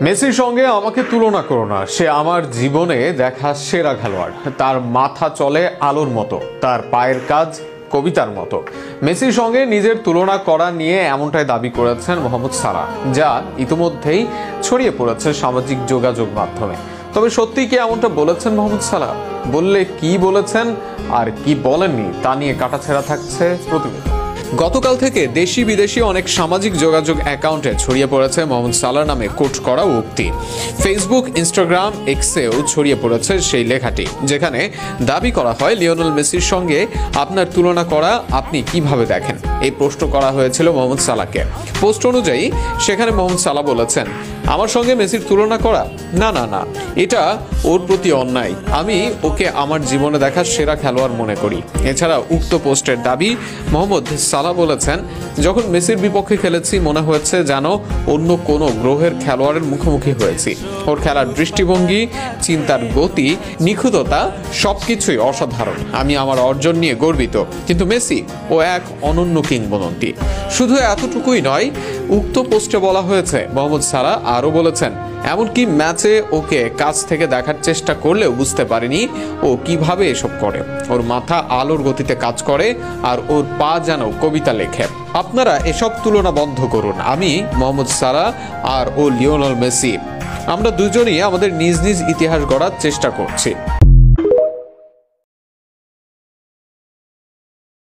মেসির সঙ্গে আমাকে তুলনা করো না, সে আমার জীবনে দেখা সেরা খেলোয়াড়। তার মাথা চলে আলোর মতো, তার পায়ের কাজ কবিতার মতো। মেসির সঙ্গে নিজের তুলনা করা নিয়ে এমনটাই দাবি করেছেন মোহাম্মদ সালাহ, যা ইতিমধ্যেই ছড়িয়ে পড়েছে সামাজিক যোগাযোগ মাধ্যমে। তবে সত্যি কি এমনটা বলেছেন মোহাম্মদ সালাহ? বললে কি বলেছেন আর কি বলেননি তা নিয়ে কাটাছেঁড়া থাকছে প্রতিবেদন। গতকাল থেকে দেশি বিদেশি অনেক সামাজিক যোগাযোগ অ্যাকাউন্টে ছড়িয়ে পড়েছে মোহাম্মদ সালাহ নামে কোট করা উক্তি। ফেসবুক, ইনস্টাগ্রাম, এক্সেও ছড়িয়ে পড়েছে সেই লেখাটি, যেখানে দাবি করা হয় লিওনেল মেসির সঙ্গে আপনার তুলনা করা আপনি কিভাবে দেখেন। এই প্রশ্ন করা হয়েছিল মোহাম্মদ সালাহকে। পোস্ট অনুযায়ী সেখানে মোহাম্মদ সালাহ বলেছেন, আমার সঙ্গে মেসির তুলনা করা না না না, এটা ওর প্রতি অন্যায়। আমি ওকে আমার জীবনে দেখা সেরা খেলোয়াড় মনে করি। এছাড়া উক্ত পোস্টের দাবি মোহাম্মদ সালাহ বলেছেন, যখন মেসির বিপক্ষে খেলেছি মনে হয়েছে যেন অন্য কোনো গ্রহের খেলোয়াড়ের মুখোমুখি হয়েছি। ওর খেলার দৃষ্টিভঙ্গি, চিন্তার গতি, নিখুঁততা সবকিছুই অসাধারণ। আমি আমার অর্জন নিয়ে গর্বিত, কিন্তু মেসি ও এক অনন্য কিংবদন্তি। শুধু এতটুকুই নয়, উক্ত পোস্টে বলা হয়েছে মোহাম্মদ সালাহ আরও বলেছেন, এমনকি ম্যাচে ওকে কাছ থেকে দেখার চেষ্টা করলেও বুঝতে পারিনি ও কিভাবে এসব করে। ওর মাথা আলোর গতিতে কাজ করে আর ওর পা যেন কবিতা লেখে। আপনারা এসব তুলনা বন্ধ করুন। আমি মোহাম্মদ সালাহ আর ও লিওনেল মেসি, আমরা দুজনই আমাদের নিজ নিজ ইতিহাস গড়ার চেষ্টা করছি।